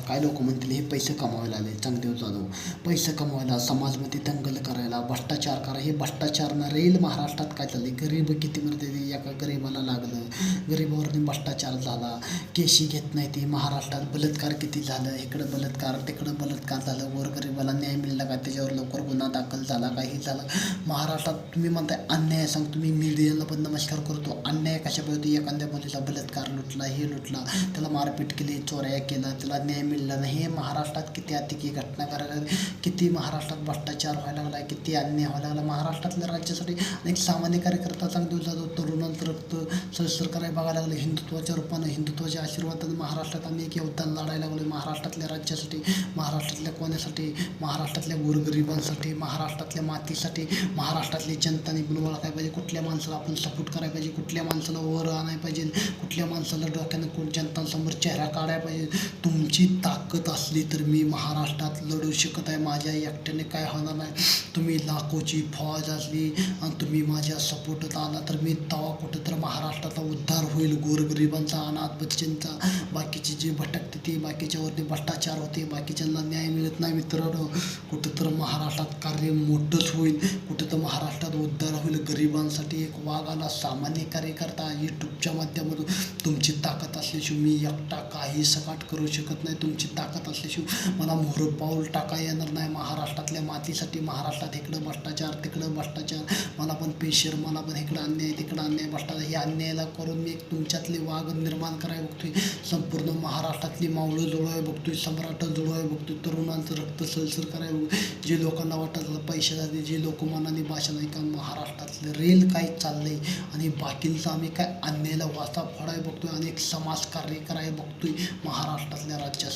काय लोक म्हणतील हे पैसे कमवायला आले चांगदेव जाधव, पैसे कमवायला, समाजमध्ये दंगल करायला, भ्रष्टाचार करा. हे भ्रष्टाचार न रेल महाराष्ट्रात काय चालले, गरीब किती मरते ते, एका गरीबाला लागलं, गरीबावरती भ्रष्टाचार झाला, केशी घेत नाही ती, महाराष्ट्रात बलात्कार किती झालं, इकडं बलात्कार तिकडं बलात्कार झालं, गोरगरिबाला न्याय मिळाला का, त्याच्यावर लवकर गुन्हा दाखल झाला काही झालं. महाराष्ट्रात तुम्ही म्हणताय अन्याय सांग, तुम्ही मीडियाला पण नमस्कार करतो, अन्याय कशा पाहिजे, एखाद्या मुलीचा बलात्कार लुटला, हे लुटला, त्याला मारपीट केली, चोऱ्या केला, त्याला न्याय मिळाला नाही. हे महाराष्ट्रात किती अतिकी घटना करायला लागली, किती महाराष्ट्रात भ्रष्टाचार व्हायला लागला, किती अन्याय व्हायला लागला. महाराष्ट्रातल्या राज्यासाठी अनेक सामान्य कार्यकर्ता चांगदेव जाधव तरुणांचं रक्त सळसळ करायला बघायला लागले. हिंदुत्वाच्या रूपानं, हिंदुत्वाच्या आशीर्वादानं महाराष्ट्रात आम्ही एक योगदान लढायला लागलो. महाराष्ट्रातल्या राज्यासाठी, महाराष्ट्रातल्या कोण्यासाठी, महाराष्ट्रातल्या गोरगरिबांसाठी, महाराष्ट्रातल्या मातीसाठी, महाराष्ट्रातली जनताने बिलवळ काय पाहिजे, कुठल्या माणसाला आपण सपोर्ट करायला पाहिजे, कुठल्या माणसाला वर आणायला पाहिजे, कुठल्या माणसाला डोक्यानं जनतांसमोर चेहरा काढायला पाहिजे. तुमची ताकद असली तर मी महाराष्ट्रात लढू शकत आहे, माझ्या एकट्याने काय होणार नाही. तुम्ही लाखोची फौज असली आणि तुम्ही माझ्या सपोर्टात आला तर मी तवा कुठं तर महाराष्ट्राचा उद्धार होईल, गोरगरिबांचा, अनाथ बच्चेंचा, बाकीचे जे भटकते ते, बाकीच्यावरती भ्रष्टाचार होते, बाकीच्यांना न्याय मिळत नाही. मित्रांनो, कुठं तर महाराष्ट्रात कार्य मोठंच होईल, कुठं तर महाराष्ट्रात उद्धार होईल. गरिबांसाठी एक वाघ आला, सामान्य कार्यकर्ता यूट्यूबच्या माध्यमातून. तुमची ताकद असल्याशिवाय मी एकटा काही सकाट करू शकत नाही, तुमची ताकद असल्याशिवाय मला मोहर पाऊल टाका येणार नाही. महाराष्ट्रातल्या मातीसाठी, महाराष्ट्रात इकडं भ्रष्टाचार तिकडं भ्रष्टाचार, मला पण पेशर, मला पण इकडं अन्याय तिकडं अन्याय, भ्रष्टाचार, हे अन्यायाला करून मी एक तुमच्यातले वाघ निर्माण करायला बघतोय. संपूर्ण महाराष्ट्रातली मावळं जुळवाय बघतोय, सम्राट जुळवाय बघतोय, तरुणांचं रक्त सळसळ करायला बघतोय. जे लोकांना वाटत पैशासाठी, जे लोक मनाने भाषा नाही का, महाराष्ट्रातलं रेल काय चाललंय आणि बाकीचं आम्ही काय अन्यायाला वाचा फोडाय बघतोय, अनेक समाजकार्य करायला बघतोय महाराष्ट्रातल्या राज्यासाठी.